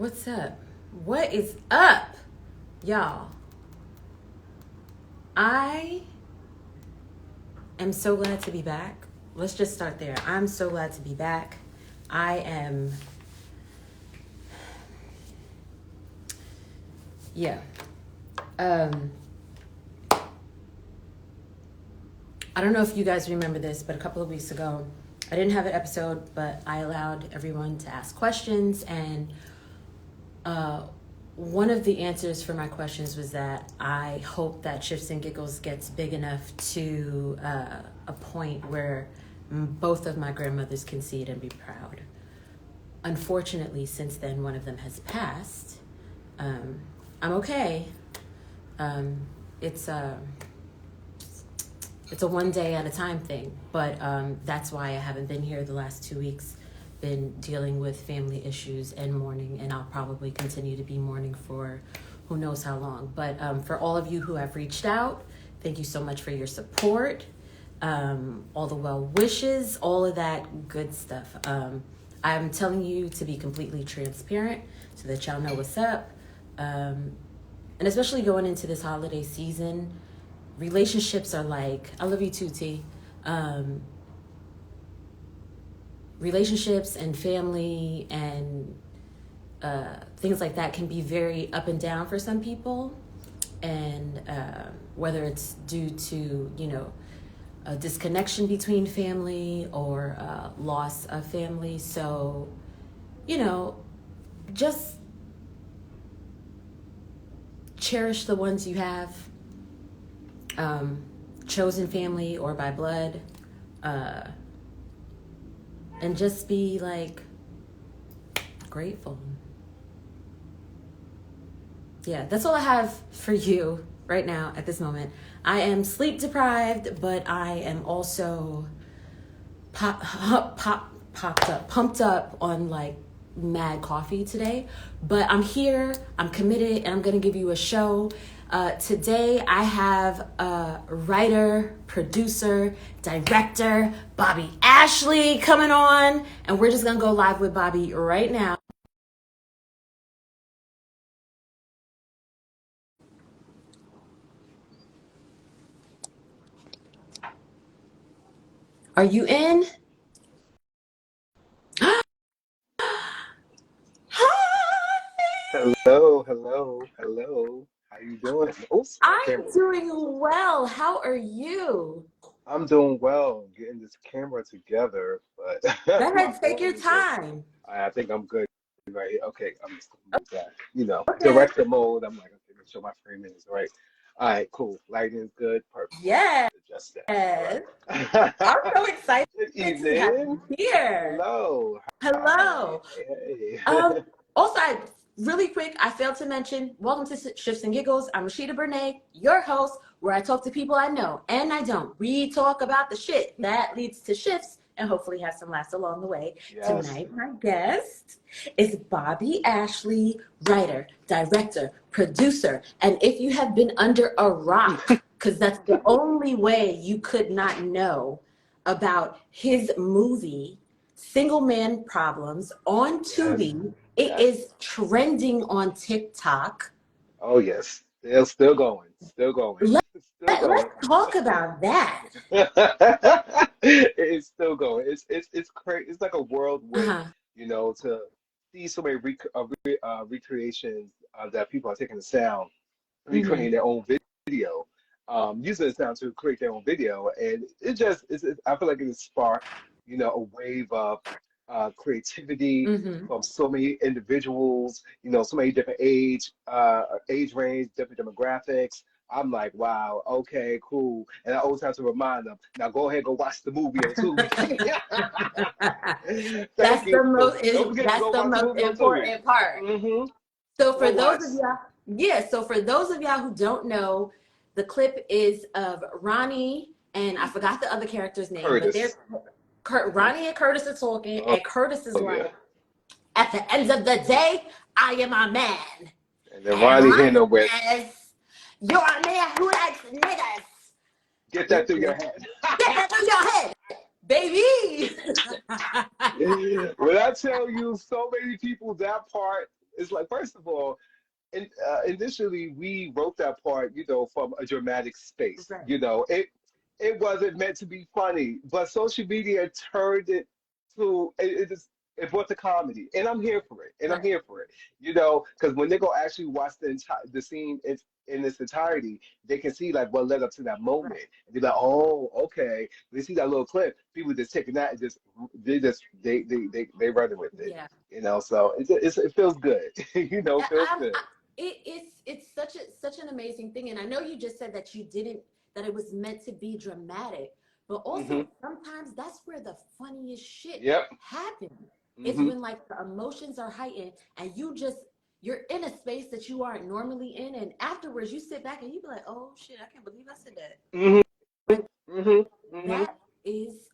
What's up? What is up, y'all? I am so glad to be back. Let's just start there. I'm so glad to be back. I am, yeah. I don't know if you guys remember this, but a couple of weeks ago, I didn't have an episode, but I allowed everyone to ask questions, and one of the answers for my questions was that I hope that Shifts and Giggles gets big enough to a point where both of my grandmothers can see it and be proud. Unfortunately, since then, one of them has passed. I'm okay. It's a one day at a time thing, but that's why I haven't been here the last 2 weeks. Been dealing with family issues and mourning, and I'll probably continue to be mourning for who knows how long. But for all of you who have reached out, thank you so much for your support, all the well wishes, all of that good stuff. I'm telling you to be completely transparent so that y'all know what's up. And especially going into this holiday season, relationships are like, I love you too, T. Relationships and family and things like that can be very up and down for some people. And whether it's due to, a disconnection between family or loss of family. So, just cherish the ones you have, chosen family or by blood, and just be grateful. Yeah, that's all I have for you right now at this moment. I am sleep deprived, but I am also pumped up on mad coffee today. But I'm here, I'm committed, and I'm gonna give you a show. Today I have writer, producer, director, Bobby Ashley coming on, and we're just gonna go live with Bobby right now. Are you in? Hello. How you doing? Oops, my I'm camera. doing well. How are you? I'm doing well, getting this camera together, but Go my ahead, take your phone is just. time. I think I'm good right here. Okay, I'm just gonna move that. Okay. Director mode. I'm like, okay, make sure my framing is right. All right, cool. Lighting is good. Perfect. Yes. Adjust that. All I'm right. so excited Good to have evening. you here. Hello. Hi. Hello. Hey. Also, really quick, I failed to mention, welcome to Shifts and Giggles. I'm Rashida Bernay, your host, where I talk to people I know and I don't. We talk about the shit that leads to shifts and hopefully have some laughs along the way. Yes. Tonight, my guest is Bobby Ashley, writer, director, producer. And if you have been under a rock, because that's the only way you could not know about his movie, Single Man Problems, on Yes. Tubi. It Yes. is trending on TikTok. Oh yes, they're still going, still going, Let, still going. let's talk about that. It's still going. It's crazy. It's like a whirlwind, Uh-huh. to see so many recreations that people are taking the sound, Mm-hmm. recreating their own video, using the sound to create their own video, and I feel like it has sparked, a wave of creativity Mm-hmm. from so many individuals, so many different age range, different demographics. I'm like, wow, okay, cool. And I always have to remind them, now go ahead, go watch the movie on Tubi. Thank you. Don't forget to That's go the watch the most movie on Tubi. important part. Mm-hmm. So Go for those watch. of y'all, yeah, so for those of y'all who don't know, the clip is of Ronnie and I forgot the other character's name, but they're Curtis. Hmm. Ronnie and Curtis are talking, Oh, and Curtis is oh yeah. like, at the end of the day, I am a man. And then And Ronnie hitting Ronnie him with, says, you're a man who likes niggas. get that through your Stupid. head. Get that through your head, baby. When I tell you so many people that part, It's like, first of all, initially we wrote that part, from a dramatic space. Right. It wasn't meant to be funny, but social media turned it to it brought the comedy, and I'm here for it, and I'm Right. here for it. Because when they go actually watch the scene in its entirety, they can see like what led up to that Right. moment, and they're like, oh, okay. They see that little clip, people just taking that and they running with it. Yeah. So it feels good. It feels I, good. it's such an amazing thing, and I know you just said that you didn't that it was meant to be dramatic, but Hmm. also sometimes that's where the funniest shit Yep. happens. It's Hmm. when like the emotions are heightened, and you're in a space that you aren't normally in, and afterwards you sit back and you be like, oh shit, I can't believe I said that. Hmm. Like Hmm. Hmm. that is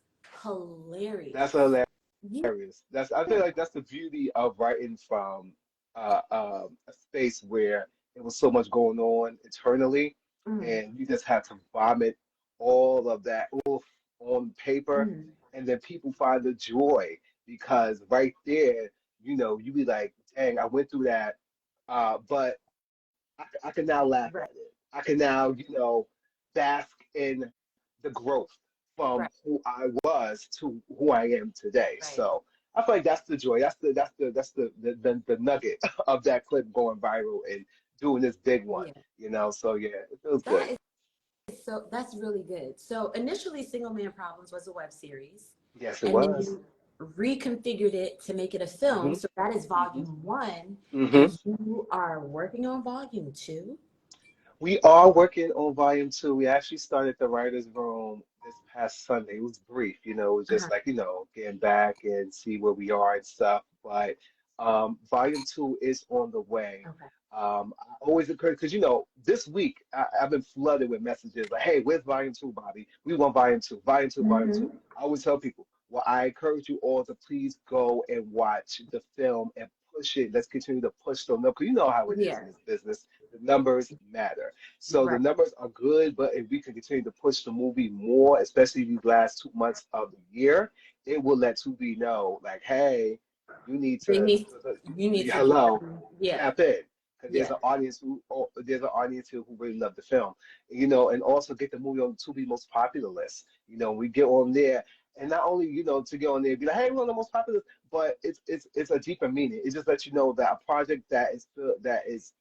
That's hilarious. Yeah. hilarious. I feel like that's the beauty of writing from a space where there was so much going on internally, Mm, and you just had to vomit all of that oof on paper, mm, and then people find the joy because right there, you be like, dang, I went through that, but I can now laugh right. at it. I can now, bask in the growth from Right. who I was to who I am today. Right. So I feel like that's the joy. That's the nugget of that clip going viral and doing this big one. Yeah. So yeah, it feels That good. is so that's really good. So initially Single Man Problems was a web series, Yes, it and then was. you reconfigured it to make it a film. Hmm. So that is Hmm. volume one, Hmm. and you are working on volume two. We are working on volume two. We actually started the writer's room this past Sunday. It was brief, it was just Uh-huh. like, getting back and see where we are and stuff. But volume two is on the way. Okay. I always encourage, because, this week I've been flooded with messages like, hey, where's volume two, Bobby? We want volume two, volume two, volume two. Mm-hmm. I always tell people, well, I encourage you all to please go and watch the film and push it. Let's continue to push the number. 'Cause you know how it is Yeah. in this business. The numbers matter. So the Right. numbers are good, but if we can continue to push the movie more, especially these last 2 months of the year, it will let Tubi know, like, hey, you need They to, need you need to get hello, yeah. tap in, because Yeah. there's an audience who really love the film, and also get the movie on Tubi most popular list. We get on there, and not only to get on there and be like, hey, we're on the most popular, but it's a deeper meaning. It just lets you know that a project that is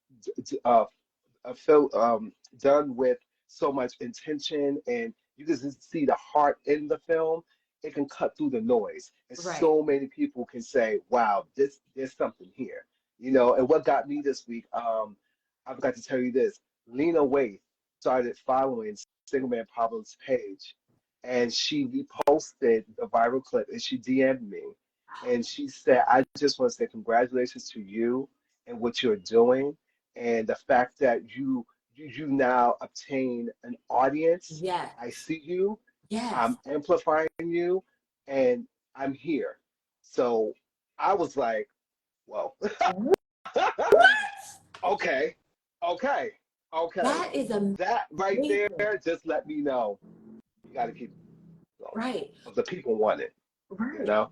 film done with so much intention, and you can just see the heart in the film. It can cut through the noise, and Right. so many people can say, "Wow, there's something here." And what got me this week, I forgot to tell you this. Lena Waithe started following Single Man Pablo's page, and she reposted the viral clip, and she DM'd me, and she said, "I just want to say congratulations to you and what you're doing, and the fact that you now obtain an audience. I Yes. see you, Yes. I'm amplifying you, and I'm here." So I was like, "Whoa, okay, okay, okay." That is That right amazing. there just let me know you got to keep going Right. because the people want it. You Right. know,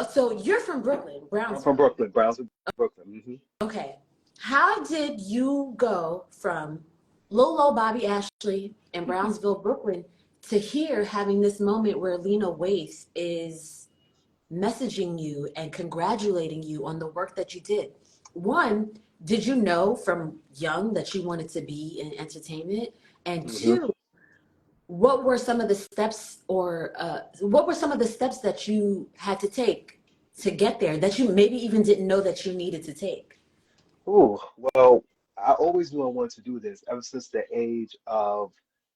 So you're from Brooklyn, I'm from Brownsville. Brooklyn, Brownsville, Brooklyn. Hmm. Okay. How did you go from Lolo, Bobby Ashley, and Brownsville, Brooklyn, to here having this moment where Lena Waithe is messaging you and congratulating you on the work that you did? One, did you know from young that you wanted to be in entertainment? And Hmm. two, what were some of the steps or what were some of the steps that you had to take to get there that you maybe even didn't know that you needed to take? Ooh, well, I always knew I wanted to do this ever since the age of,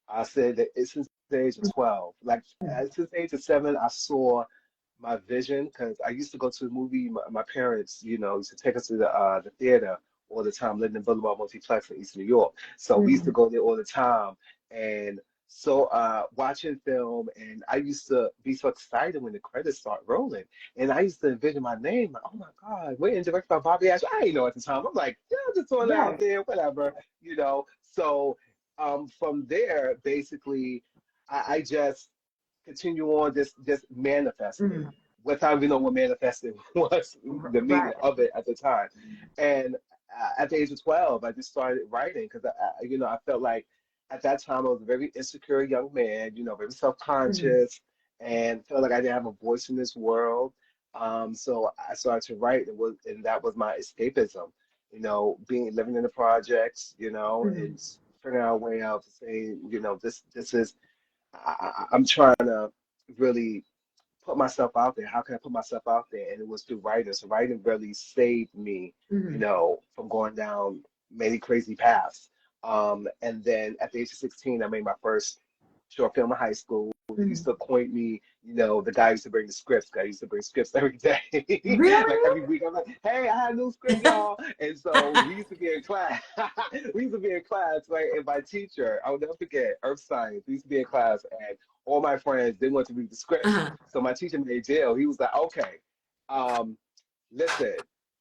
I said that it's since the age of 12. Like, since the age of 7, I saw my vision because I used to go to the movie. My parents, used to take us to the theater all the time, living in Boulevard Multiplex in East New York. So we used to Mhm. go there all the time. And so watching film, and I used to be so excited when the credits start rolling. And I used to envision my name, like, oh my God, we're directed by Bobby Ash. I didn't know at the time. I'm like, yeah, I'm just throwing it out Right. there, whatever. So from there, basically, I just continue on just manifesting Mhm. without even knowing what manifesting was, the meaning Right. of it at the time. And at the age of 12, I just started writing because I felt like at that time I was a very insecure young man, very Mhm. self-conscious, and felt like I didn't have a voice in this world. So I started to write, and that was my escapism, being living in the projects, Mhm. and figuring out a way out to say, this is I'm trying to really put myself out there. How can I put myself out there? And it was through writing. So writing really saved me, Mhm. from going down many crazy paths. And then at the age of 16, I made my first short film in high school. They used Mhm. to appoint me, the guy used to bring the scripts. Guy used to bring scripts every day. Like Really? every week, I'm like, hey, I had a new script, y'all. And so we used to be in class. We used to be in class, right? And my teacher, I'll never forget, Earth Science, we used to be in class, and all my friends, they wanted to read the scripts. Uh-huh. So my teacher made a deal. He was like, okay, um, listen,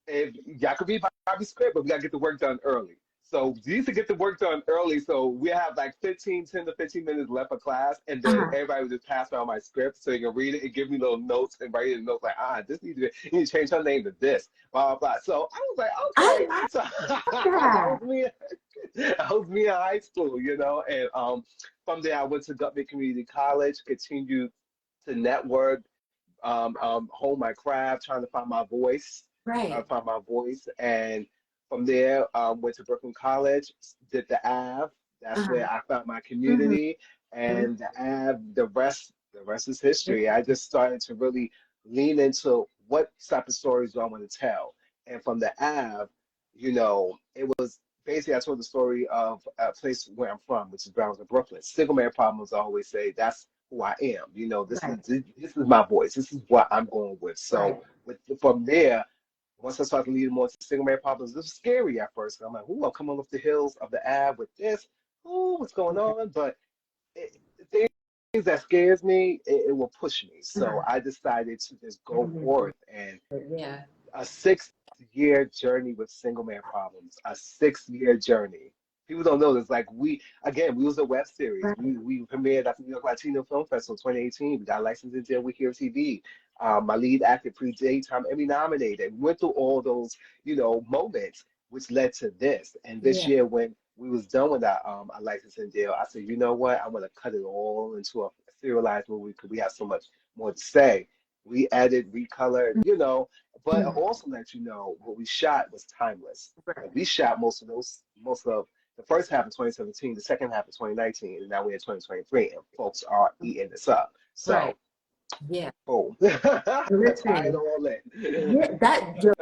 if y'all could read Bobby script, but we gotta get the work done early. So we used to get the work done early, so we have like 10 to 15 minutes left of class, and then Uh-huh. everybody would just pass around my script so you can read it and give me little notes and write it in notes like, this needs to be, you need to change her name to this, blah blah blah. So I was like, okay. I So love that that. was me. That was me in high school, and from there I went to Guthrie Community College, continued to network, hone my craft, trying to find my voice, Right. and from there, went to Brooklyn College, did the Ave. That's Uh-huh. where I found my Mhm. community, and the Ave. The rest is history. I just started to really lean into what type of stories do I want to tell, and from the Ave, it was basically I told the story of a place where I'm from, which is Brownsville, Brooklyn. Single man problems, I always say that's who I am. Right. This is my voice. This is what I'm going with. So Right. from there, once I started leading more to single man problems, this was scary at first. I'm like, ooh, I'm coming off the hills of the Ave with this. Ooh, what's going Right. on? But the things that scares me, it will push me. So Uh-huh. I decided to just go Mhm. forth, and Yeah. a 6 year journey with single man problems, a 6 year journey. People don't know this. Like we was a web series. Right. We premiered at the New York Latino Film Festival 2018. We got licensed in jail with Here TV. My lead actor pre-daytime Emmy nominated. We went through all those, moments, which led to this. And this Yeah. year, when we was done with our license in jail, I said, you know what? I'm gonna cut it all into a serialized movie because we have so much more to say. We added, recolored, but it Mhm. also let you know what we shot was timeless. Right. Like we shot most of the first half of 2017, the second half of 2019, and now we're in 2023, and folks are eating this up. Right. So, Yeah. boom, tie it Listen. all in. Yeah,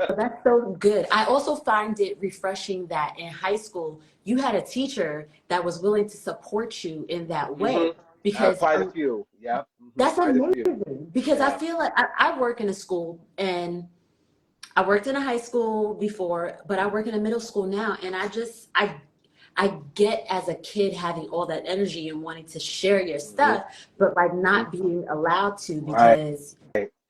that's so good. I also find it refreshing that in high school you had a teacher that was willing to support you in that way because Quite a few. Yep. that's Quite a few. amazing. Because I Yeah. feel like I work in a school and I worked in a high school before, but I work in a middle school now, and I get as a kid having all that energy and wanting to share your hmm stuff, but like hmm not being allowed to Right. because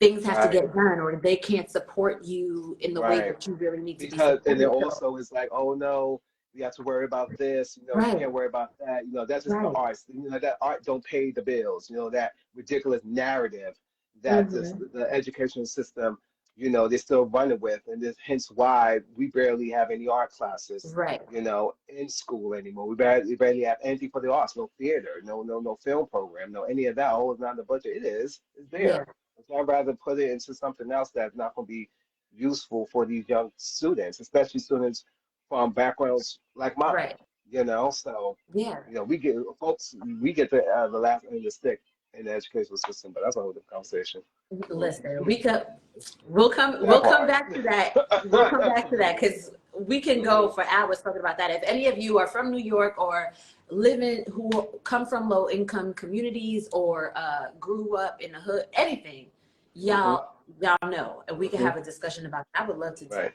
things have to Right. get done or they can't support you in the way Right. that you really need to be And then supported. So, also it's like, oh no, we have to worry about this, you right, can't worry about that. That's just the right. arts. That art don't pay the bills, that ridiculous narrative that Hmm. the educational system, they're still running with. And this hence why we barely have any art classes, Right. in school anymore. We barely have anything for the arts, no theater, no film program, no any of that. Oh, it's not in the budget. It is, it's Yeah. there. So I'd rather put it into something else that's not going to be useful for these young students, especially students from backgrounds like mine. Right. So Yeah. we get the last end of the stick in the educational system, but that's a whole different conversation. Listen, we'll That come part. back to that. We'll come back to that because we can go for hours talking about that. If any of you are from New York or who come from low income communities or grew up in the hood, anything, hmm y'all know, and we can hmm have a discussion about that. I would love to. Right.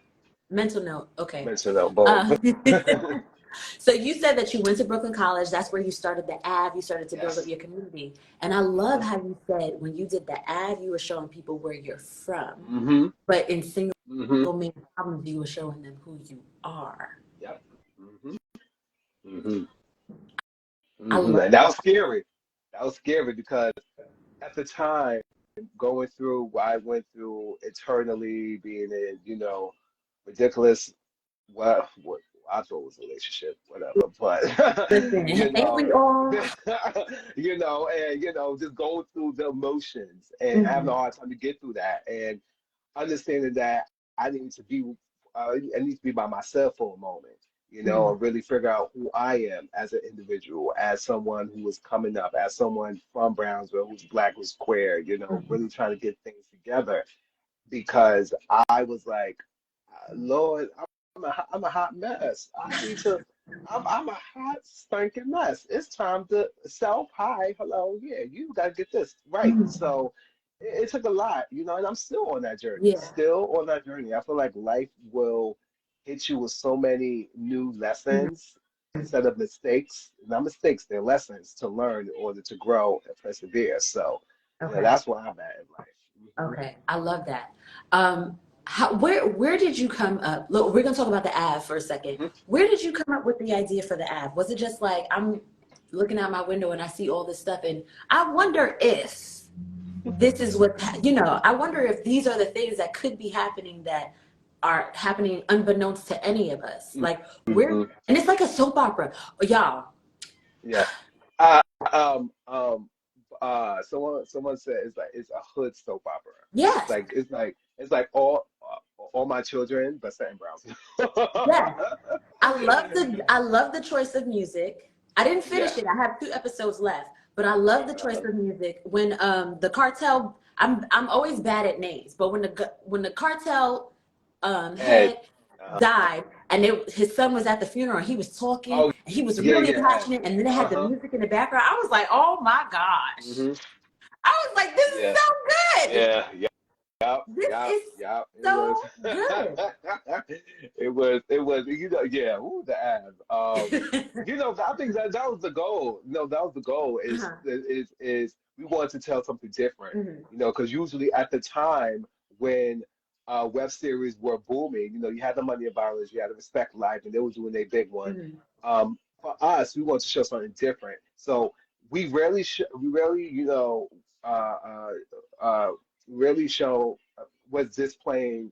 Mental note, okay. Mention that. Boom. Uh, so you said that you went to Brooklyn College. That's where you started the Ave. You started to build up Yes. your community. And I love hmm how you said when you did the Ave, you were showing people where you're from. hmm But in single hmm man problems, you were showing them who you are. Yep. hmm hmm I love And that was scary. That was scary because at the time, going through what I went through eternally, being in, ridiculous, what I thought was a relationship, whatever, but Listen, you ain't know, we all? and just going through the emotions and having a Mhm. hard time to get through that, and understanding that I need to be, I need to be by myself for a moment, Mhm. and really figure out who I am as an individual, as someone who was coming up, as someone from Brownsville who's black, who's queer, Mhm. really trying to get things together because I was like, Lord, I'm a hot mess. I need to. I'm a hot stinking mess. It's time to self. Hi, hello. Yeah, you gotta get this right. Mhm. So it took a lot, and I'm still on that journey. Yeah. Still on that journey. I feel like life will hit you with so many new Mhm. lessons instead of mistakes. Not mistakes, they're lessons to learn in order to grow and persevere. So, Okay. that's where I'm at in life. Okay. I love that. Where did you come up? Look, we're gonna talk about the Ave for a second. Hmm. Where did you come up with the idea for the Ave? Was it just like I'm looking out my window and I see all this stuff, and I wonder if this is what I wonder if these are the things that could be happening that are happening unbeknownst to any of us. Like we're, Hmm. and it's like a soap opera, y'all. Yeah. Uh, someone said it's a hood soap opera. Yes, It's like all my children, but set in Brownsville. yes. I love the choice of music. I didn't finish Yeah. it. I have 2 episodes left, but I love the choice Uh, of music. When the cartel, I'm always bad at names, but when the cartel Ed. head Uh, died and his son was at the funeral and he was talking oh and he was yeah, really yeah, Ed. passionate and then it had the Uh-huh. music in the background. I was like, oh my gosh. Hmm. I was like, this is Yeah. so good. Yeah. Yep, This yep, is yep. It was. so good. It was. Yeah. Ooh, the ad. I think that was the goal. That was the goal. Is Uh-huh. we wanted to tell something different. Hmm. Because usually at the time when web series were booming, you had the Money and Violence, you had the Respect Life, and they were doing their big one. Hmm. For us, we wanted to show something different. So we rarely, uh, uh, uh, really show was displaying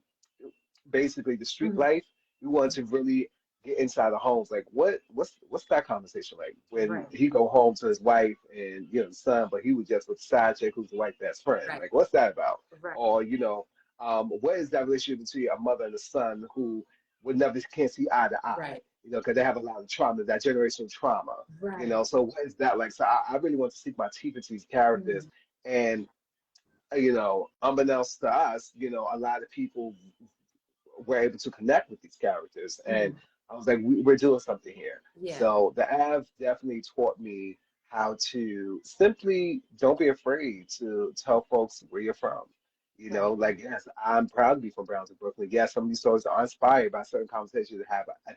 basically the street Hmm. life. We wanted to really get inside the homes. Like what's that conversation like when Right. he go home to his wife and the son, but he was just with the side chick who's the wife best friend. Right. Like what's that about? Right. Or what is that relationship between a mother and a son who would never can't see eye to eye? Right. Because they have a lot of trauma, that generational trauma. Right. So what is that like? So I really want to sink my teeth into these characters, Hmm. and unbeknownst to us, a lot of people were able to connect with these characters. And Hmm. I was like, we're doing something here. Yeah. So the Av definitely taught me how to simply don't be afraid to tell folks where you're from. Right. Like, yes, I'm proud to be from Brownsville, Brooklyn. Yes, some of these stories are inspired by certain conversations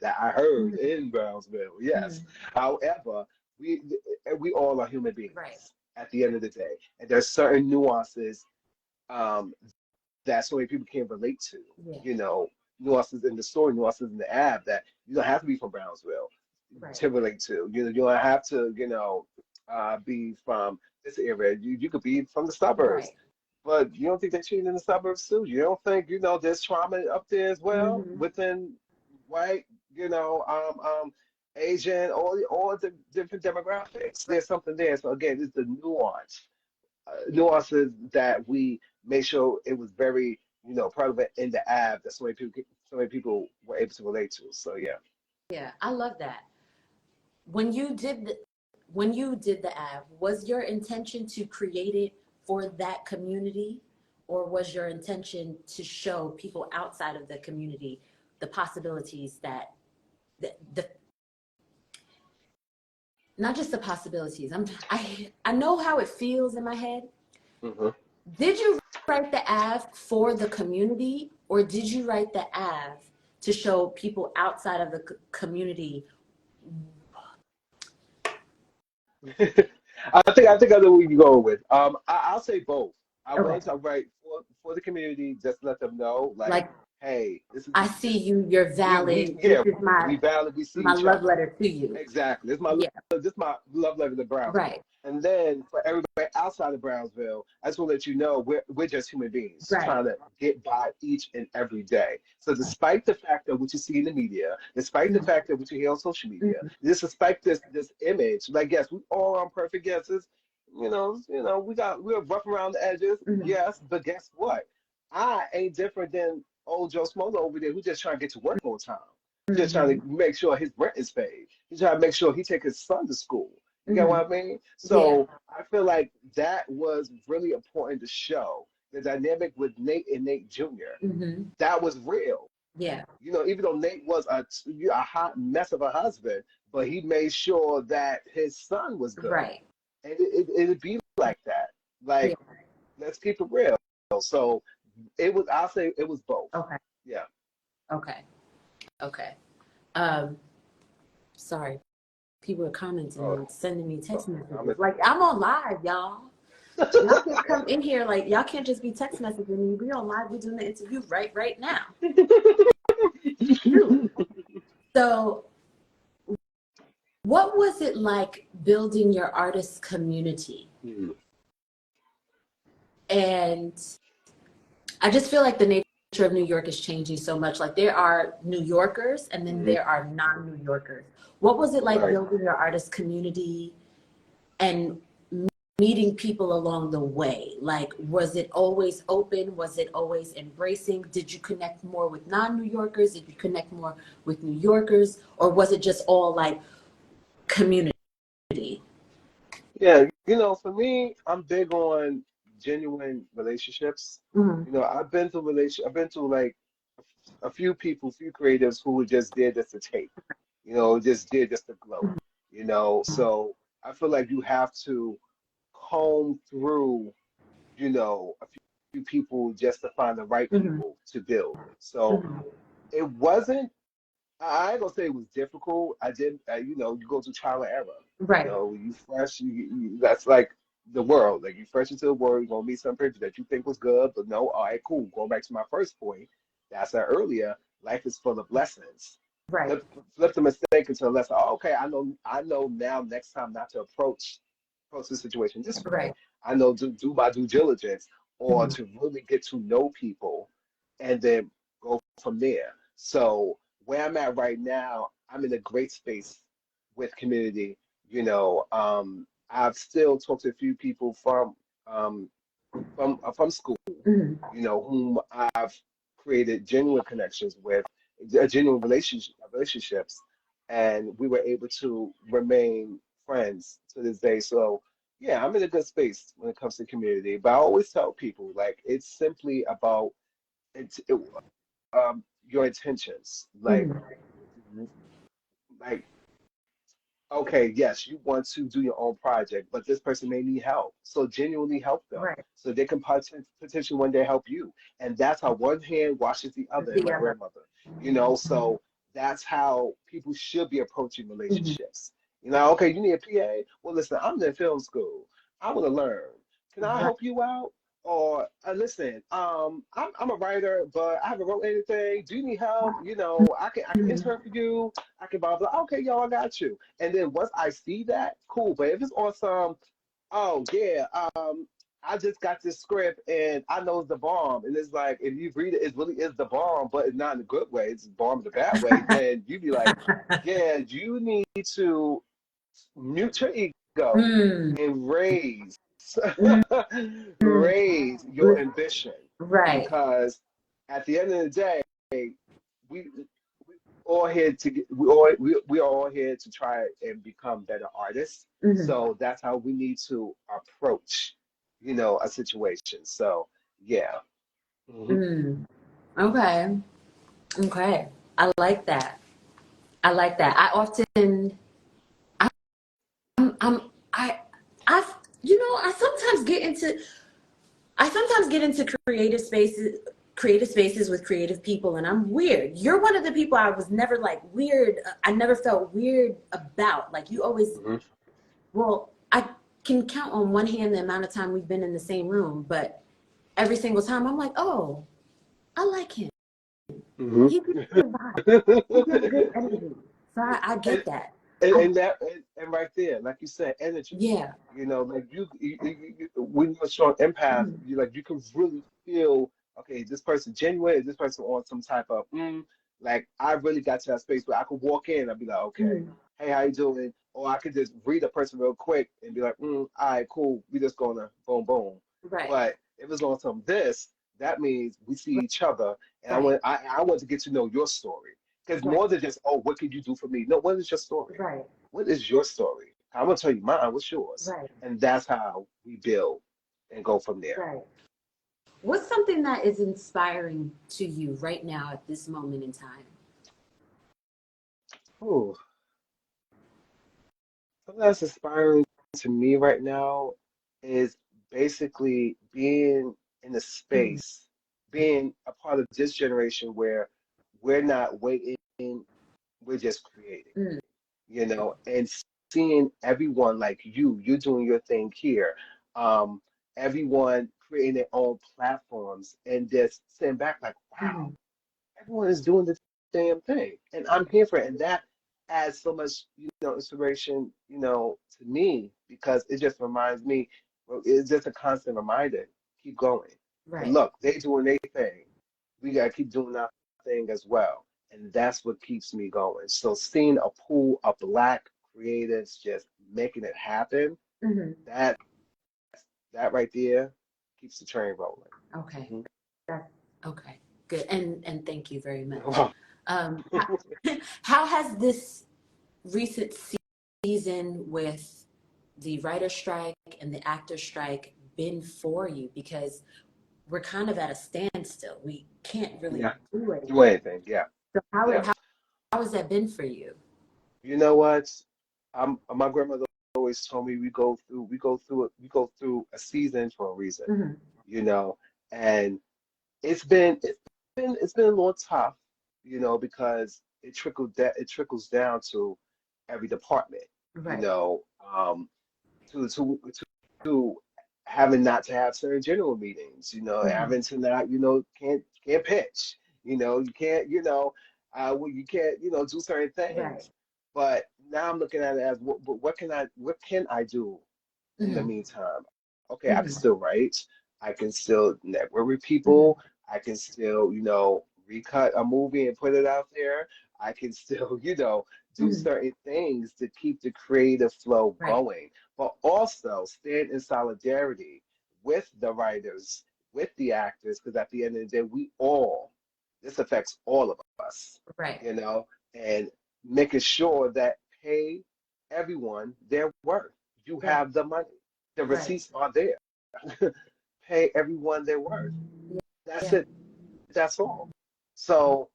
that I heard Hmm. in Brownsville. Yes. Hmm. However, we we all are human Right. beings at the end of the day. And there's certain nuances um, that so many people can relate to. Yeah. You know, nuances in the story, nuances in the app that you don't have to be from Brownsville Right. to relate to. You don't have to, be from this area. You could be from the suburbs, Right. but you don't think they're cheating in the suburbs too. You don't think, there's trauma up there as well Hmm. within white, Asian, all the different demographics. Right. There's something there. So again, it's the nuances that we made sure it was very, prevalent in the app that so many people were able to relate to. So yeah. Yeah. I love that. When you did the, when you did the ad, was your intention to create it for that community, or was your intention to show people outside of the community the possibilities that the not just the possibilities. I know how it feels in my head. Hmm. Did you write the Av for the community, or did you write the Av to show people outside of the community? I know where you go with. I'll say both. I Okay, was I write for the community, just let them know, like, like hey, I see you, you're we valid. This yeah, is we valid, we see my each love other. letter to you. Exactly. Yeah, This my love letter to Brownsville. right, And then for everybody outside of Brownsville, I just want to let you know we're just human beings right. trying to get by each and every day. So despite the fact of what you see in the media, despite the Mm-hmm. fact of what you hear on social media, Mm-hmm. despite this image, like yes, we all aren't perfect. Yes, we're rough around the edges. Mm-hmm. Yes, but guess what? I ain't different than old Joe Smola over there who just trying to get to work on time. He's just trying Mm-hmm. to make sure his rent is paid. He's trying to make sure he take his son to school. You get Mm-hmm. what I mean? Yeah. So I feel like that was really important to show the dynamic with Nate and Nate Jr. Mm-hmm. That was real. Yeah. Even though Nate was a hot mess of a husband, but he made sure that his son was good. Right. And it'd be like that. Yeah. Like, let's keep it real. So I'll say it was both. Okay. Yeah. Okay. Okay. Um, sorry. People are commenting Oh, and sending me text messages. comments. Like I'm on live, y'all. Y'all can't come in here like y'all can't just be text messaging me. We on live. We're doing the interview right now. Shoot. So, what was it like building your artist community? Hmm. And I just feel like the nature of New York is changing so much. Like there are New Yorkers and then Mhm. there are non-New Yorkers. What was it like Right. building your artist community and meeting people along the way? Like, was it always open? Was it always embracing? Did you connect more with non-New Yorkers? Did you connect more with New Yorkers? Or was it just all like community? Yeah, for me, I'm big on genuine relationships. Mm-hmm. I've been to like a few people, few creatives who were just there just to take, just there just to gloat, So I feel like you have to comb through, a few people just to find the right Mm-hmm. people to build. So Mm-hmm. it wasn't I ain't gonna say it was difficult. I did, you go through trial and error. Right. You fresh, that's like the world. Like you fresh into the world, you're gonna meet some people that you think was good, but no, all right, cool. Going back to my first point that I said earlier, life is full of lessons. Right. Flip the mistake into a lesson. Oh, okay, I know now next time not to approach the situation this way. Right. I know to do my due diligence or Mm-hmm. to really get to know people and then go from there. So where I'm at right now, I'm in a great space with community. I've still talked to a few people um, from school, Mm-hmm. whom I've created genuine connections with, genuine relationships, and we were able to remain friends to this day. So yeah, I'm in a good space when it comes to community. But I always tell people like it's simply about your intentions, Mm-hmm. like okay, yes, you want to do your own project, but this person may need help. So genuinely help them Right. so they can potentially one day help you. And that's how one hand washes the other in my The other. grandmother. So that's how people should be approaching Mm-hmm. relationships. Okay, you need a PA. Well, listen, I'm in film school. I want to learn. Can I Right. help you out? Or listen, I'm a writer, but I haven't wrote anything. Do you need help? I can Mm-hmm. intern for you. I can blah blah. Okay, yo, I got you. And then once I see that, cool. But if it's on some, oh yeah, I just got this script and I know it's the bomb, and it's like if you read it, it really is the bomb, but it's not in a good way. It's bomb in a bad way. Then you'd be like, yeah, you need to mute your ego Mm. and Mm. raise your ambition Right. because at the end of the day, we all here to we are all here to try and become better artists. Mm-hmm. So that's how we need to approach, a situation. So yeah. Mhm. Mm. Okay. Okay. I like that. I like that. I'm, I, I, I sometimes get into creative spaces with creative people, and I'm weird. You're one of the people I was never like weird. I never felt weird about. Like you always, Mhm. well, I can count on one hand the amount of time we've been in the same room, but every single time I'm like, oh, I like him. Hmm. He gives good vibes. He gives good energy. So I and, get that. and I and that and right there, like you said, energy. yeah. You know, like when you're a strong empath, Mhm. you can really feel, okay, this person genuine, is this person on some type of like I really got to that space where I could walk in, I'd be like, okay, Mhm. hey, how you doing? Or I could just read a person real quick and be like, all right, cool, we just gonna boom boom. Right. But if it's on some this, that means we see each other, and Right. I want to get to know your story. Because Right. more than just, oh, what can you do for me? No, what is your story? Right. What is your story? I'm gonna tell you mine. What's yours? Right. And that's how we build and go from there. Right. What's something that is inspiring to you right now at this moment in time? Ooh, something that's inspiring to me right now is basically being in a Mhm. space, being a part of this generation where we're not waiting, we're just creating, Mm. and seeing everyone like you're doing your thing here. Um, Everyone creating their own platforms and just sitting back like, wow, Mhm. everyone is doing the damn thing, and I'm here for it. And that adds so much, inspiration, to me because it just reminds me. Well, it's just a constant reminder. Keep going. Cause Right. look, they doing their thing. We gotta keep doing our thing as well, and that's what keeps me going. So seeing a pool of black creatives just making it happen, Mhm. that that right there keeps the train rolling. Okay. Hmm. That's okay. Good. And thank you very much. Wow. How, how has this recent season with the writer strike and the actor strike been for you? Because we're kind of at a standstill. We can't really Yeah. do Do anything. anything. Yeah. So Yeah. how has that been for you? You know what? My grandmother always told me we go through a season for a reason, Hmm. you know, and it's been a little tough, because it trickles down to every department, you Right. know, to having not to have certain general meetings, Hmm. having to not, can't pitch, you can't, well, you can't, do certain Right. things. But now I'm looking at it as what can I do in the Hmm. meantime? Okay, I can Hmm. still write, I can still network with Hmm. people, I can still, recut a movie and put it out there. I can still, do Hmm. certain things to keep the creative flow Right. going, but also stand in solidarity with the writers, with the actors, because at the end of the day, this affects all of us, Right. you know, and making sure that pay everyone their worth. You Right. have the money, the Right. receipts are there. Pay everyone their worth. That's Yeah. it. That's all. So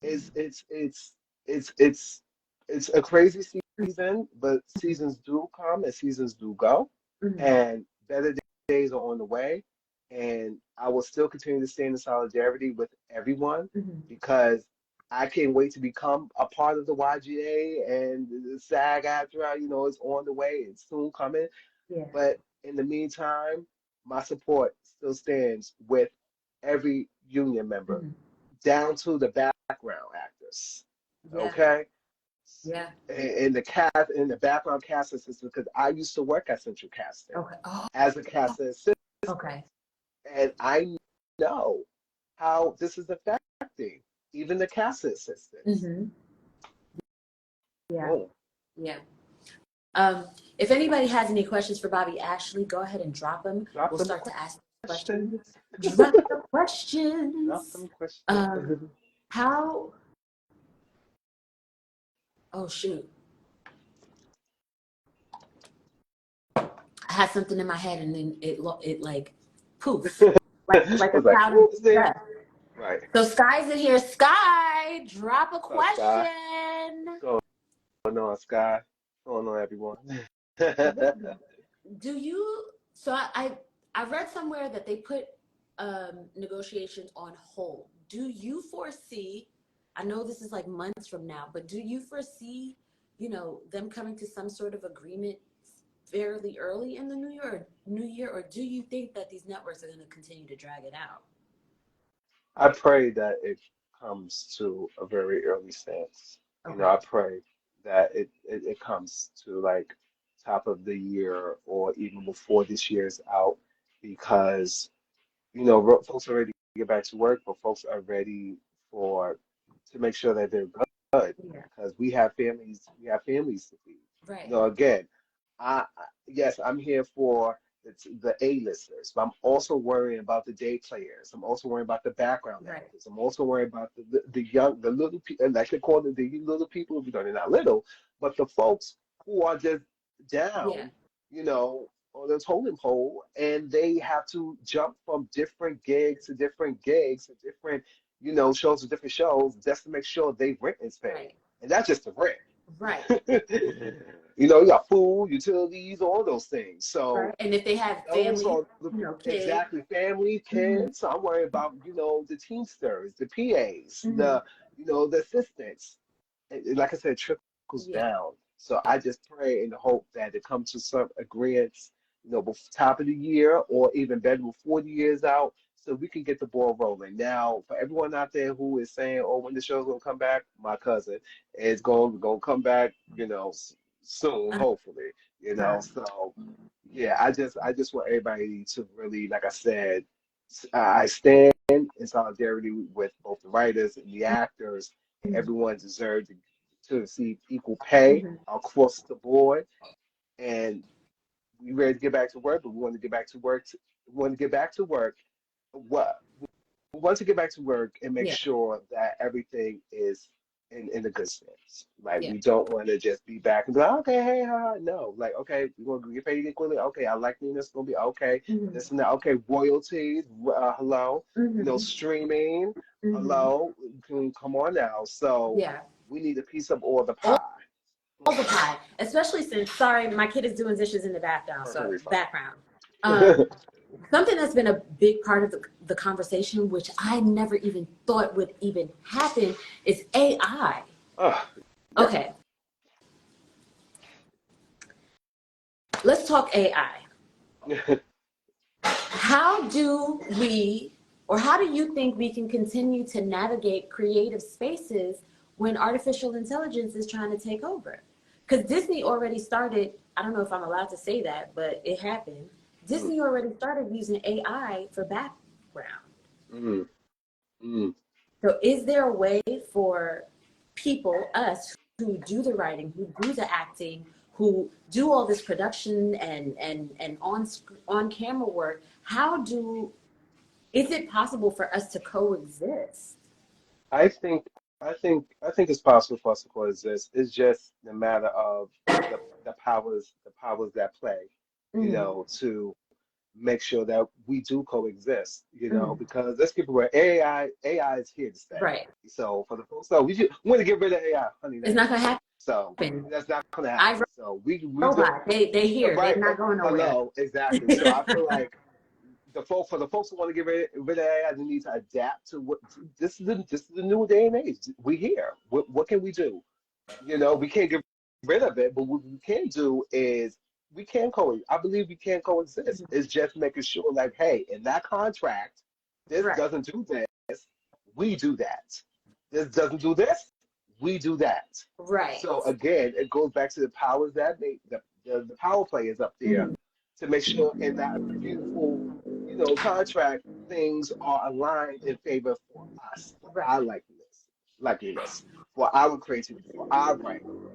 it's it's it's it's it's it's a crazy season, but seasons do come and seasons do go, Hmm. and better days are on the way. And I will still continue to stand in solidarity with everyone Hmm. because I can't wait to become a part of the YGA and the SAG after it's on the way. It's soon coming. Yeah. But in the meantime, my support still stands with every union member, Hmm. down to the background actors. Yeah. Okay? Yeah. In the background cast assistant, because I used to work at Central Casting Okay. Oh, as a casting assistant, okay. and I know how this is affecting even the casting assistants. Hmm. Yeah. Boom. Yeah. Um, if anybody has any questions for Bobby Ashley, go ahead and drop them. Drop We'll them start to ask questions. questions. Drop the Drop questions. them questions. Um, how? Oh shoot! I had something in my head and then it like poof, I like a was like, cloud of what was there? dust. Right. So Sky's in here. Sky, drop a What's up, Sky? question. What's going on, Sky? What's going on, everyone? Do you? So I read somewhere that they put negotiations on hold. Do you foresee? I know this is like months from now, but do you foresee, them coming to some sort of agreement fairly early in the new year, or do you think that these networks are going to continue to drag it out? I pray that it comes to a very early stance. Okay. I pray that it comes to like top of the year or even before this year's out because folks are ready to get back to work, but folks are ready for to make sure that they're good Yeah. because we have families to feed. Right. Again, yes, I'm here for the A-listers, but I'm also worrying about the day players. I'm also worrying about the background Right. actors. I'm also worrying about the young, the little people, like they call it, the little people. They're not little, but the folks who are just Yeah. down, on the totem pole, and they have to jump from different gigs to different gigs to different, shows to different shows just to make sure they rent is paid, Right. and that's just the rent. Right. You got food, utilities, all those things. So Right. And if they have those family, are the kids. exactly family, Hmm. kids. So I'm worried about, the Teamsters, the PAs, Hmm. the assistants. Like I said, it trickles Yeah. down. So I just pray and hope that it comes to some agreements, before top of the year or even better before the year's out, so we can get the ball rolling. Now, for everyone out there who is saying, "Oh, when the show's gonna come back," my cousin is going to come back, soon, hopefully. Uh-huh. So yeah, I just want everybody to really, like I said, I stand in solidarity with both the writers and the actors. Everyone deserves to receive equal pay Hmm. across the board, and we ready to get back to work. But we want to get back to work. We want to get back to work. What? We want to get back to work and make Yeah. sure that everything is in a good stance. Like Yeah. we don't want to just be back and be like, okay, hey, no. Like, okay, we're gonna get paid equally. Okay, I like me. This gonna be okay. Hmm. This and that. Okay, royalties. Hello. Hmm. Streaming. Hmm. Hello. Come on now. So Yeah. we need a piece of all the All, pie. all the pie, especially since, sorry, my kid is doing dishes in the background. So Perfectly fine. background. Um, Something that's been a big part of the conversation, which I never even thought would even happen, is AI. Yep. Okay, let's talk AI. How do we, or how do you think we can continue to navigate creative spaces when artificial intelligence is trying to take over? Because Disney already started, I don't know if I'm allowed to say that, but it happened. Mm, Disney already started using AI for background. mm, mm. So is there a way for people, us, who do the writing, who do the acting, who do all this production and on camera work, is it possible for us to coexist? I think I think it's possible for us to coexist. It's just a matter of the powers that play, Mm-hmm. to make sure that we do coexist, Mm-hmm. because let's keep it real. AI is here to stay. Right. So for the folks, so we want to get rid of AI, honey. It's Now, not gonna so happen. that's not going to I happen. wrote So we just robot. They here. They're right. not going nowhere. Hello, exactly. So I feel like for the folks who want to get rid of AI, they need to adapt to what this is the new day and age. We here. What can we do? We can't get rid of it, but what we can do is we can I believe we can coexist. It's just making sure, like, hey, in that contract, this Right. doesn't do this, we do that. This doesn't do this, we do that. Right. So again, it goes back to the powers that make the power players up there Mm-hmm. to make sure in that beautiful, contract things are aligned in favor for us, for Right. our likeliness, for our creativity, for our writing,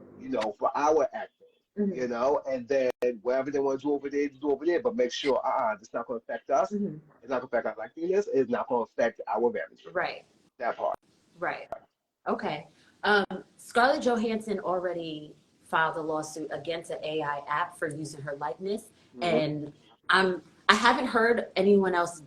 for our acting, Mm-hmm. and then whatever they want to do over there, do over there, but make sure, it's not going to affect us. Mm-hmm. It's not going to affect our likeliness. It's not going to affect our revenue. Right. That part. Right. Okay. Um, Scarlett Johansson already filed a lawsuit against an AI app for using her likeness, Hmm. and I haven't heard anyone else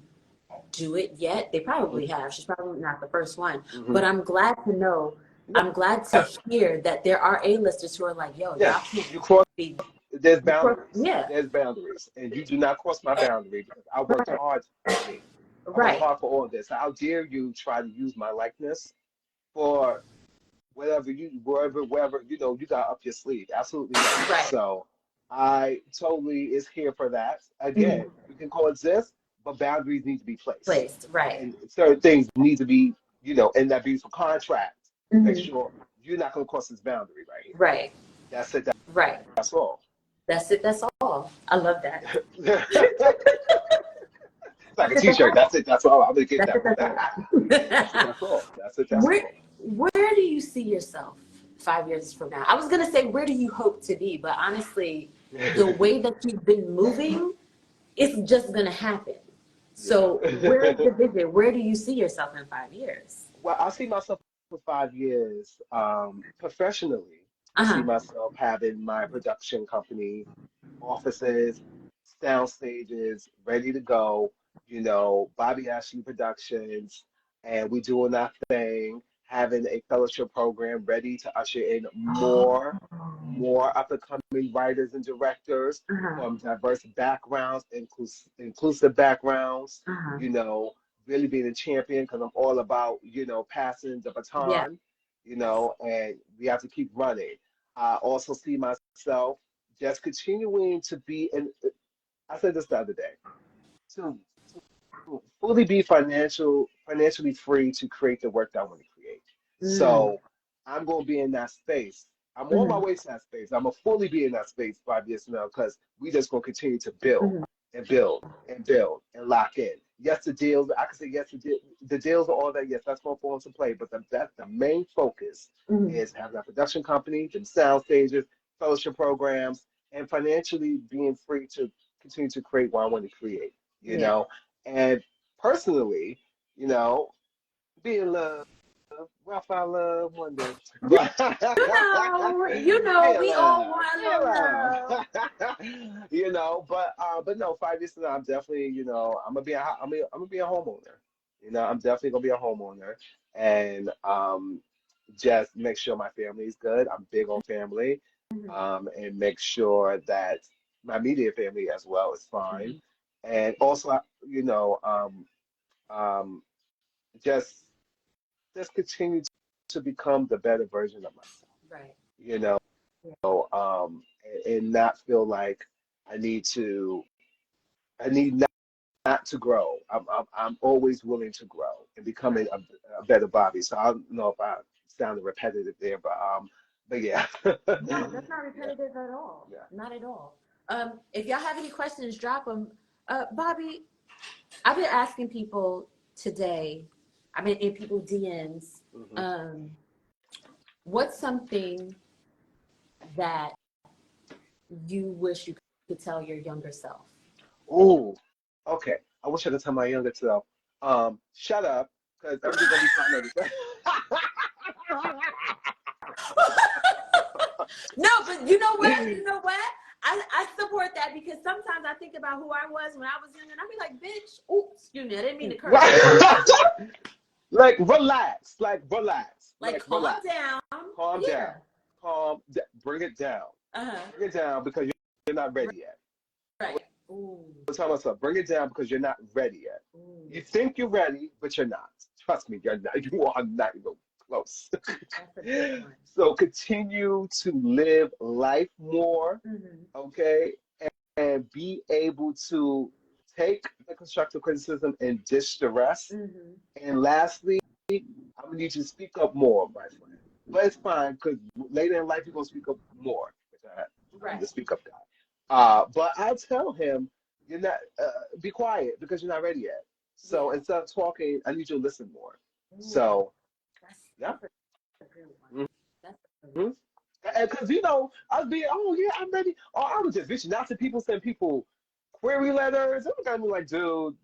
do it yet. They Hmm. probably have. She's probably not the first one, Hmm. but I'm glad to know. I'm glad to hear that there are A-listers who are like, "Yo, Yeah, y'all can't you cross. be." There's boundaries. Yeah. There's boundaries, and you do not cross my boundary because I worked Right. hard for me. I worked Right. hard for all of this. How dare you try to use my likeness for wherever you got up your sleeve? Absolutely not. Right. So I totally is here for that. Again, Mhm. we can coexist, but boundaries need to be placed, Placed. Right. and certain things need to be. in that beautiful contract, make Mm-hmm. sure you're not going to cross this boundary right here. Right. That's it. Right. That's all. That's it. That's all. I love that. It's like That's a it. That's T-shirt. all. That's it. That's all. I'm gonna get That's that it. one. That's all. That's it. That's all. That's it. That's Where all. Where do you see yourself 5 years from now? I was gonna say where do you hope to be, but honestly, the way that you've been moving, it's just gonna happen. So where's Yeah. the vision? Where do you see yourself in 5 years? Well, I see myself for 5 years. Professionally, I see Uh-huh. myself having my production company, offices, sound stages ready to go, Bobby Ashley Productions, and we doing our thing, having a fellowship program ready to usher in Oh. more up and coming writers and directors Uh-huh. from diverse backgrounds, inclusive backgrounds, Uh-huh. you know, really being a champion because I'm all about, passing the Yes. baton, and we have to keep running. I also see myself just continuing to be, and I said this the other day, to fully be financially free to create the work that I want to create. Mm. So I'm going to be in that space. I'm on my Mm-hmm. way to that space. I'm going to fully be in that space 5 years from now because we just going to continue to build Mm-hmm. and build and build and lock in. Yes, the deals, I can say yes, the deals are all that. Yes, that's going to fall into play. But that's the main focus Mm-hmm. is having a production company, them sound stages, fellowship programs, and financially being free to continue to create what I want to create, you Yeah. know? And personally, you know, be in love. Well, I love one day. But be in We all love. want Be a in little love. love. But no, 5 years from now, I'm definitely, I'm gonna be a homeowner. I'm definitely gonna be a homeowner and just make sure my family is good. I'm big on family. Mhm. And make sure that my immediate family as well is fine. Mhm. And also, um, just just continue to become the better version of myself, Right. you know, Yeah. and not feel like I need to, I need not to grow. I'm always willing to grow and becoming Right. a better Bobby. So I don't know if I sounded repetitive there, but yeah. No, that's not Yeah, repetitive at all. yeah. Not at all. If y'all have any questions, drop them. Bobby, I've been asking people today. I mean, in people DMs. Hmm. Um, what's something that you wish you could tell your younger self? Ooh, okay. I wish I could tell my younger self, shut up, because everything's gonna be fine anyway. No, but you know what? You know what? I support that because sometimes I think about who I was when I was young and I'd be like, bitch, oops, excuse me, I didn't mean to curse. Like relax, like relax, Like like calm relax. down. Calm down. Yeah. Bring it down. Uh-huh. Bring it down because you're not ready yet. I Right. Ooh. was telling myself, bring it down because you're not ready yet. Ooh. You think you're ready, but you're not. Trust me, you're not. You are not even close. That's a good one. So continue to live life more, Mm-hmm. okay, and be able to take the constructive criticism and dish the rest. Mm-hmm. And lastly, I'm gonna need you to speak up more, my friend. But it's fine because later in life you're gonna speak up more. I'm Right. the speak up guy. But I'll tell him you're not. Be quiet because you're not ready yet. So Yeah. instead of talking, I need you to listen more. Ooh. So yeah. That's a good one. That's a good Mhm. And because I'd be, oh yeah, I'm ready. Oh, I was just reaching out to people, send people query letters. I'm gonna be like, dude,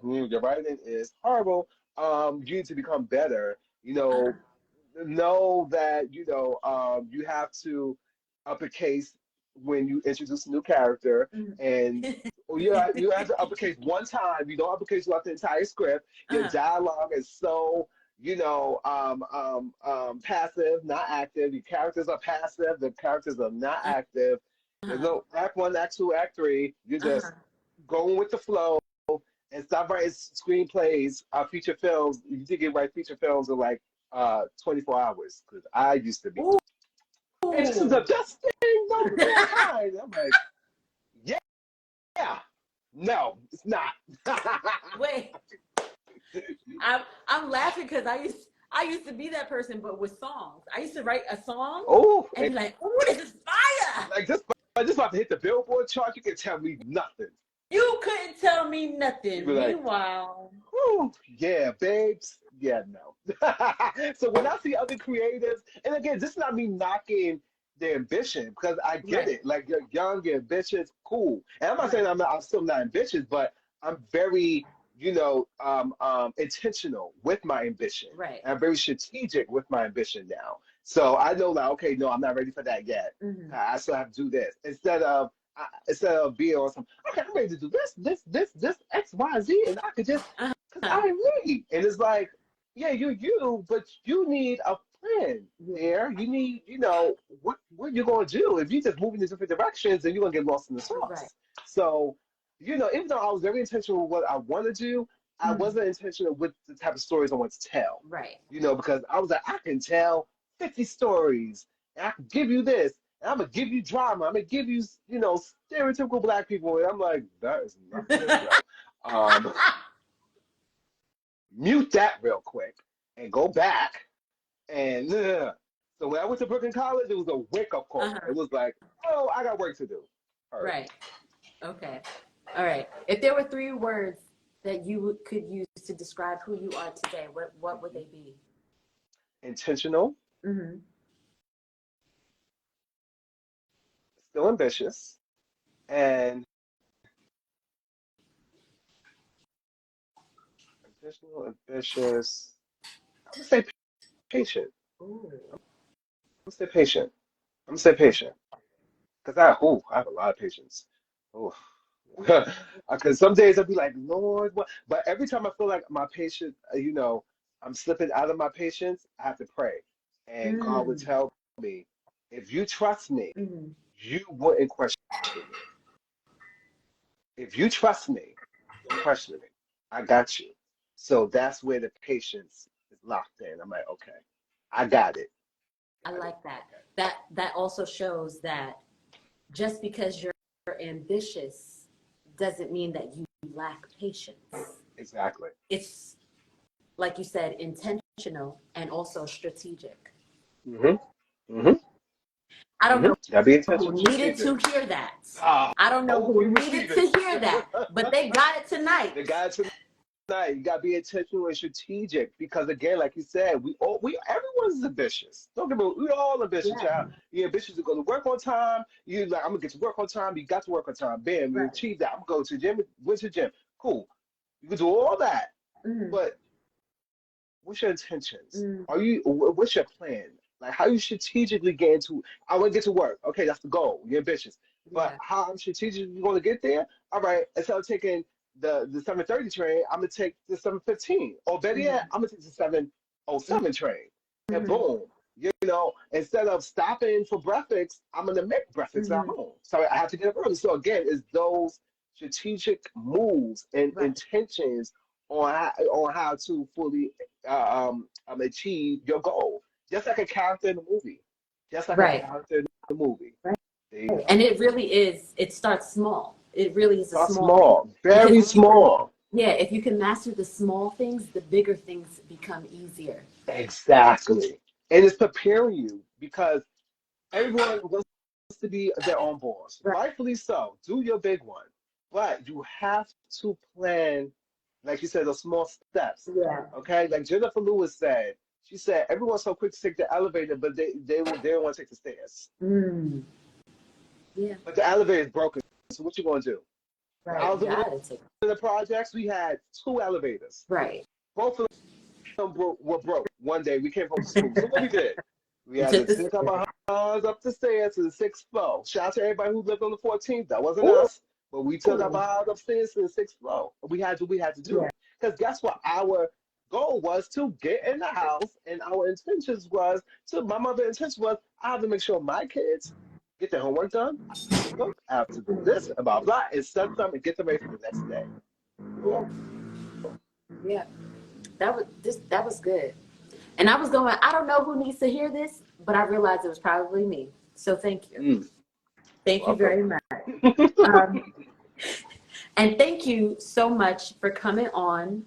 one. your writing is horrible. You need to become better. Right. Know that you have to uppercase when you introduce a new character, and Mm-hmm. you have to uppercase one time. You don't uppercase throughout the entire script. Your Uh-huh. dialogue is so passive, not active. Your characters are passive. The characters are not active. There's Uh-huh. no act one, act two, act three. You're Uh-huh. just going with the flow and stop writing screenplays, feature films. You think you write feature films in like 24 hours because I used to be. Ooh. Hey, this is the best thing of mankind. I'm like, yeah, no, it's not. Wait. I'm laughing because I used to be that person, but with songs. I used to write a song Oh, and and be like, "Oh, this is fire!" like this, I just about to hit the Billboard chart. You can tell me nothing. You couldn't tell me You nothing. be like, Meanwhile, whew, yeah, babes. Yeah, no. So when I see other creatives, and again, this is not me knocking their ambition because I get right, it. Like you're young, you're ambitious, cool. And I'm not saying right, I'm still not ambitious, but I'm very, intentional with my ambition. right. And I'm very strategic with my ambition now. So I know like, okay, no, I'm not ready for that yet. Hmm. I still have to do this instead of being on some. Okay, I'm ready to do this X, Y, Z, and I could just because Uh-huh. I agree. And it's like, yeah, you, but you need a plan Yeah, there. You need, what you're gonna do. If you just move in different directions, then you're gonna get lost in the right. sauce. So, even though I was very intentional with what I want to do, I Hmm. wasn't intentional with the type of stories I want to tell. Right. Because I was like, I can tell 50 stories, and I can give you this, and I'm gonna give you drama. I'm gonna give you, stereotypical black people, and I'm like, that is not the show. Um, Mute that real quick and go back. And so when I went to Brooklyn College, it was a wake up call. Uh-huh. It was like, oh, I got work to do. All right. Right. Okay. All right. If there were three words that you could use to describe who you are today, what would they be? Intentional, Hmm. still ambitious, and intentional, ambitious. I'm gonna say patient. Ooh. I'm gonna say patient. I'm gonna say patient because I have a lot of patience. Oh, because some days I'll be like, Lord, what? But every time I feel like my patience, I'm slipping out of my patience, I have to pray. And God would Mm. tell me, if you trust me, Mm. you wouldn't question me. If you trust me, don't question me. I got you. So that's where the patience is locked in. I'm like, okay, I got it. I Got it. like that. That also shows that just because you're ambitious doesn't mean that you lack patience. Exactly. It's like you said, intentional and also strategic. Mm-hmm. Mm-hmm. I don't Mm-hmm. know Gotta be who intentional, needed strategic. to hear that. Ah, I don't know hope who we needed receive to it. hear that, but they got it tonight. The guy tonight, you gotta be intentional and strategic because again, like you said, everyone's ambitious. Don't get me wrong, we all ambitious, child. Yeah, You're ambitious to go to work on time. You like, I'm gonna get to work on time. You got to work on time. Bam, you right. achieve that. I'm gonna go to the gym. Went to the gym. Cool. You can do all that, Mm, but what's your intentions? mm, What's your plan? Like how you strategically get into, I want to get to work. Okay, that's the goal. You're ambitious. But yeah. how I'm strategically going to get there? All right, instead of taking the 7:30 train, I'm gonna take the 7:15. Or better yet, Mm, I'm gonna take the 7:07 train. And mm, boom, instead of stopping for breakfast, I'm gonna make breakfast at mm, home. So I have to get up early. So again, it's those strategic moves and right, intentions on how to fully achieve your goal. Just like a character in the movie. Just like a right, character in the movie. right. There you go. And it really is. It starts small. It really is a Start small thing small, because very small. yeah, if you can master the small things, the bigger things become easier. Exactly. And it's preparing you because everyone wants to be their own boss. Right. Rightfully so. Do your big one. But you have to plan, like you said, those small steps. Yeah. Okay? Like Jennifer Lewis said, she said, everyone's so quick to take the elevator, but they don't want to take the stairs. Mm. Yeah. But the elevator is broken. So what you gonna do? When I Right. was You living gotta take. in the projects, we had two elevators. Right. Both of them were broke one day. We came home from school. So what we did? We You had to took take this. our hands up the stairs to the sixth floor. Shout out to everybody who lived on the 14th. That wasn't Ooh. us, but we took our hands upstairs to the sixth floor. We had to do Yeah. it because guess what? Our goal was to get in the house, and our intentions was to. My mother's intention was I have to make sure my kids get their homework done. I have to cook. I have to do this and blah blah, and set them and get them ready for the next day. Yeah. Boom. Yeah. That was good. And I was going, I don't know who needs to hear this, but I realized it was probably me. So thank you. Mm, Thank you welcome. very much. Um, and thank you so much for coming on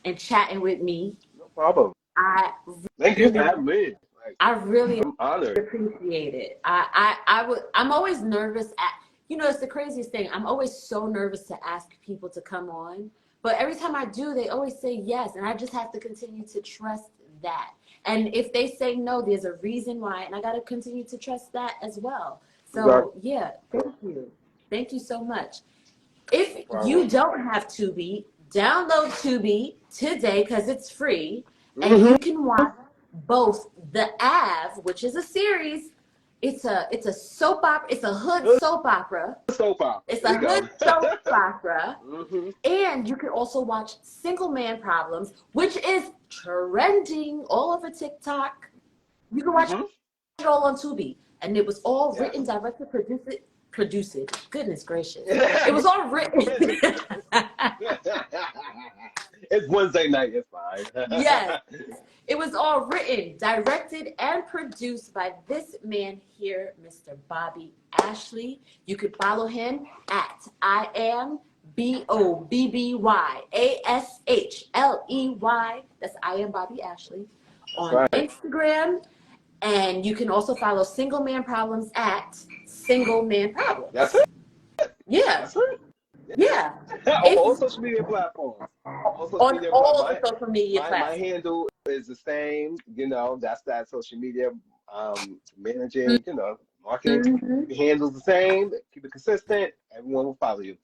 and chatting with me. No problem. I Thank you for really, having me. Like, I really I'm honored. appreciate it. I'm always nervous at, it's the craziest thing. I'm always so nervous to ask people to come on, but every time I do, they always say yes, and I just have to continue to trust that. And if they say no, there's a reason why, and I got to continue to trust that as well. Exactly. So yeah, thank you so much. No If you problem. don't have Tubi, download Tubi today because it's free, and Mm-hmm. you can watch both the Av, which is a series. It's a soap opera. It's a hood soap opera. Soap opera. It's There a you go. hood soap opera, Mm-hmm. and you can also watch Single Man Problems, which is trending all over TikTok. You can watch Mm-hmm. it all on Tubi, and it was all written, Yes. directed, produced. Goodness gracious, it was all written. It's Wednesday night. It's fine. Yes, it was all written, directed, and produced by this man here, Mr. Bobby Ashley. You could follow him at I am BOBBYASHLEY. That's I am Bobby Ashley That's on right. Instagram. And you can also follow Single Man Problems at Single Man That's Problems. it. Yeah, That's it. yeah. On If all social media platforms. All social on media all platforms. the social media My platforms. handle is the same. That's that social media managing. Marketing Mm-hmm. handles the same. Keep it consistent. Everyone will follow you.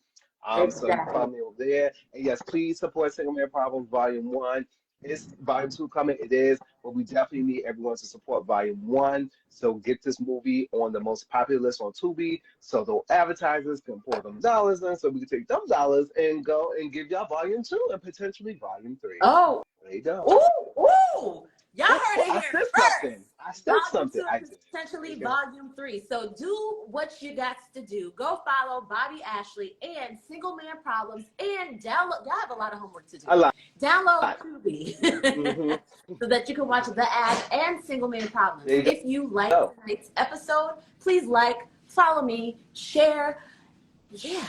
So you can Exactly. follow me over there. And yes, please support Single Man Problems Volume One. Is Volume Two coming? It is, but we definitely need everyone to support Volume One. So get this movie on the most popular list on Tubi, so the advertisers can pour them dollars in, so we can take them dollars and go and give y'all Volume Two and potentially Volume Three. Oh, There you go. ooh, ooh. Y'all heard Oh, it I here said first. something. I said Volume something. 2 I and did. There potentially you go. volume 3. So do what you got to do. Go follow Bobby Ashley and Single Man Problems and download. Y'all have a lot of homework to do. I lied. Download Tubi Mm-hmm. so that you can watch the ad and Single Man Problems. There you If you like go. tonight's episode, please follow me, share. Yeah.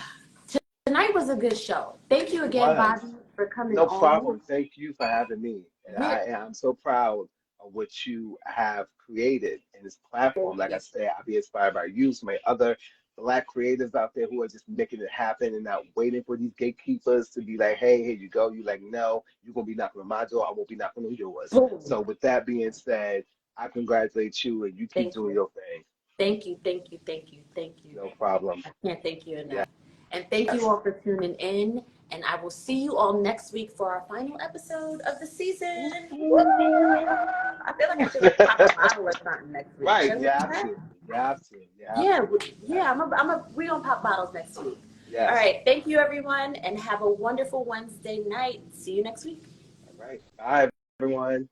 Tonight was a good show. Thank you It again, was. Bobby, for coming No on. problem. Thank you for having me. And Yeah. I am so proud of what you have created in this platform. Thank Like I you. said, I'll be inspired by you, some of my other Black creators out there who are just making it happen and not waiting for these gatekeepers to be like, hey, here you go. You like, no, you're gonna be knocking on my door. I won't be knocking on yours. Boom. So with that being said, I congratulate you and you keep Thank doing you. your thing. Thank you. Thank you. Thank you. Thank you. No problem. I can't thank you enough. And thank you Yes. all for tuning in. And I will see you all next week for our final episode of the season. Woo! I feel like I should pop a bottle or something next week. Right. Should You we do have that? to. You have to. You have Yeah, to. You have yeah. to. We gonna pop bottles next week. All Yes. right. Thank you, everyone, and have a wonderful Wednesday night. See you next week. All right. Bye, everyone.